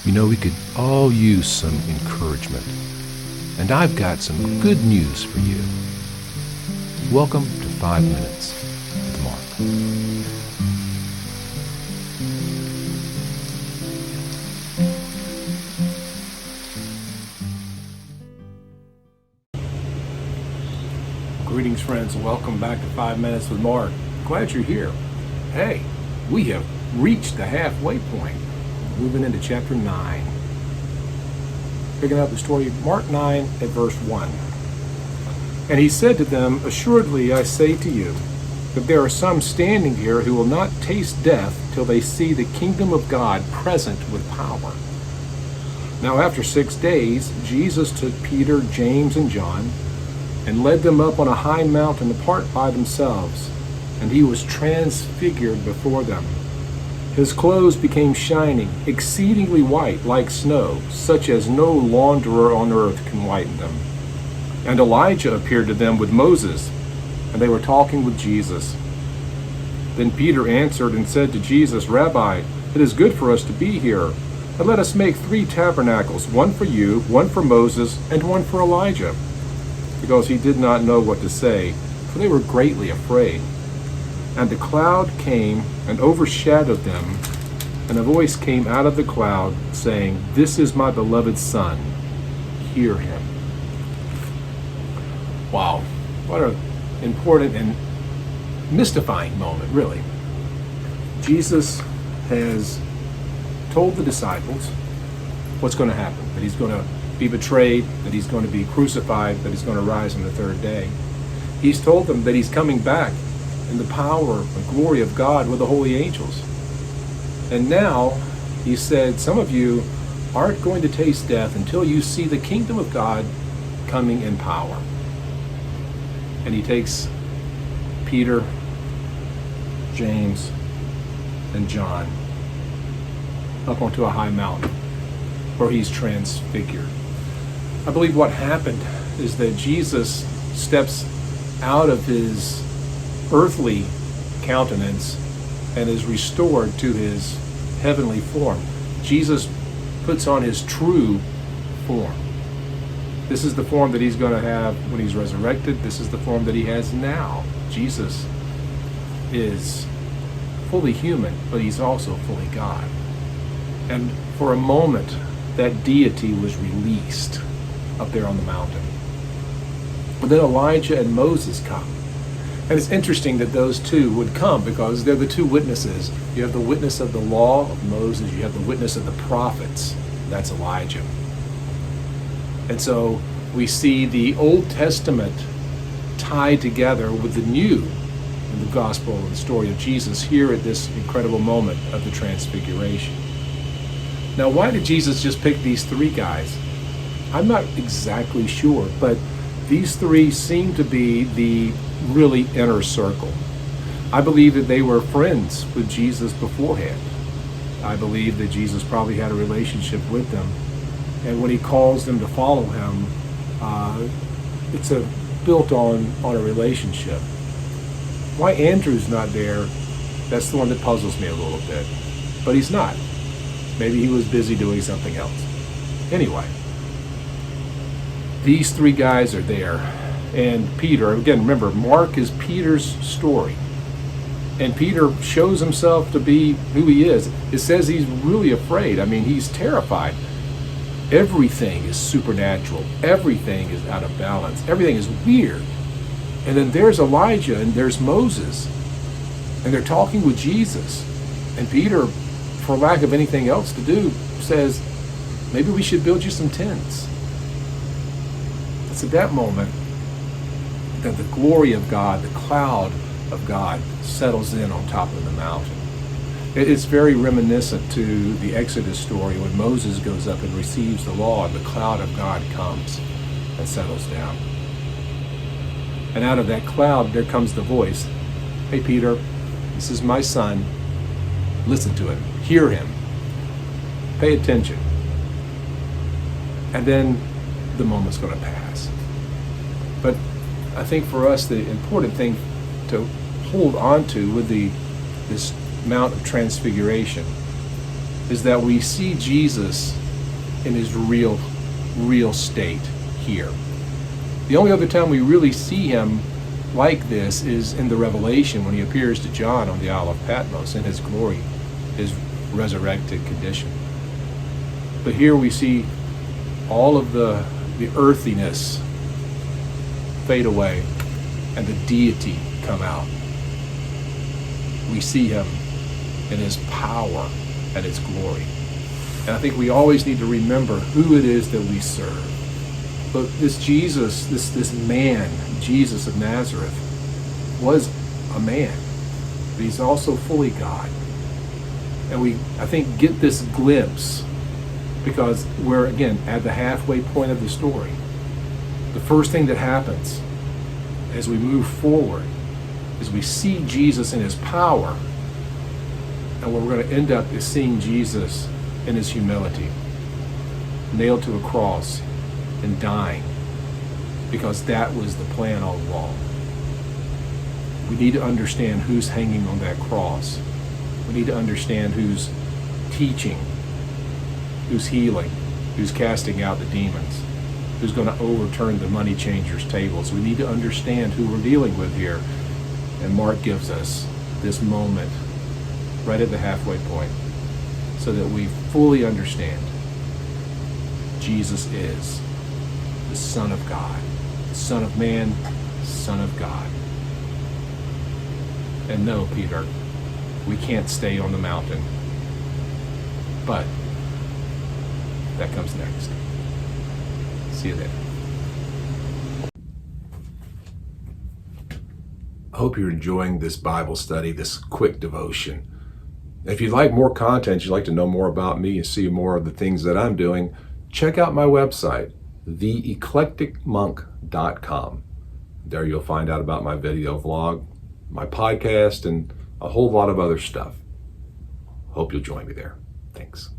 You know, we could all use some encouragement. And I've got some good news for you. Welcome to 5 Minutes with Mark. Greetings, friends, and welcome back to 5 Minutes with Mark. Glad you're here. Hey, we have reached the halfway point. Moving into chapter 9. Picking up the story, Mark 9 at verse 1. And he said to them, "Assuredly I say to you, that there are some standing here who will not taste death till they see the kingdom of God present with power." Now after 6 days, Jesus took Peter, James, and John, and led them up on a high mountain apart by themselves, and he was transfigured before them. His clothes became shining, exceedingly white, like snow, such as no launderer on earth can whiten them. And Elijah appeared to them with Moses, and they were talking with Jesus. Then Peter answered and said to Jesus, "Rabbi, it is good for us to be here, and let us make 3 tabernacles, one for you, one for Moses, and one for Elijah." Because he did not know what to say, for they were greatly afraid. And the cloud came and overshadowed them, and a voice came out of the cloud, saying, "This is my beloved Son, hear him." Wow, what an important and mystifying moment, really. Jesus has told the disciples what's going to happen, that he's going to be betrayed, that he's going to be crucified, that he's going to rise on the 3rd day. He's told them that he's coming back in the power and glory of God with the holy angels. And now, he said, some of you aren't going to taste death until you see the kingdom of God coming in power. And he takes Peter, James, and John up onto a high mountain where he's transfigured. I believe what happened is that Jesus steps out of his earthly countenance and is restored to his heavenly form. Jesus puts on his true form. This is the form that he's going to have when he's resurrected. This is the form that he has now. Jesus is fully human, but he's also fully God. And for a moment, that deity was released up there on the mountain. But then Elijah and Moses come. And it's interesting that those two would come because they're the 2 witnesses. You have the witness of the law of Moses. You have the witness of the prophets. That's Elijah. And so we see the Old Testament tied together with the New in the gospel and the story of Jesus here at this incredible moment of the Transfiguration. Now, why did Jesus just pick these 3 guys? I'm not exactly sure, but these 3 seem to be the really inner circle. I believe that they were friends with Jesus beforehand. I believe that Jesus probably had a relationship with them. And when he calls them to follow him, it's built on a relationship. Why Andrew's not there, that's the one that puzzles me a little bit. But he's not. Maybe he was busy doing something else. Anyway, these 3 guys are there. And Peter, again, remember, Mark is Peter's story. And Peter shows himself to be who he is. It says he's really afraid. I mean, he's terrified. Everything is supernatural. Everything is out of balance. Everything is weird. And then there's Elijah and there's Moses. And they're talking with Jesus. And Peter, for lack of anything else to do, says, maybe we should build you some tents. It's at that moment that the glory of God, the cloud of God, settles in on top of the mountain. It's very reminiscent to the Exodus story when Moses goes up and receives the law and the cloud of God comes and settles down. And out of that cloud there comes the voice, "Hey Peter, this is my son. Listen to him. Hear him. Pay attention." And then the moment's going to pass. But I think for us the important thing to hold on to with this Mount of Transfiguration is that we see Jesus in his real state here. The only other time we really see him like this is in the Revelation when he appears to John on the Isle of Patmos in his glory, his resurrected condition. But here we see all of the earthiness fade away and the deity come out. We see him in his power and his glory. And I think we always need to remember who it is that we serve. But this Jesus, this man, Jesus of Nazareth, was a man, but he's also fully God. And we, I think, get this glimpse because we're, again, at the halfway point of the story. The first thing that happens as we move forward is we see Jesus in his power, and what we're going to end up is seeing Jesus in his humility, nailed to a cross and dying, because that was the plan all along. We need to understand who's hanging on that cross. We need to understand who's teaching, who's healing, who's casting out the demons, who's going to overturn the money changers' tables. We need to understand who we're dealing with here. And Mark gives us this moment right at the halfway point so that we fully understand Jesus is the Son of God, Son of Man, Son of God. And no, Peter, we can't stay on the mountain. But that comes next. See you then. I hope you're enjoying this Bible study, this quick devotion. If you'd like more content, you'd like to know more about me and see more of the things that I'm doing, check out my website, theeclecticmonk.com. There you'll find out about my video vlog, my podcast, and a whole lot of other stuff. Hope you'll join me there. Thanks.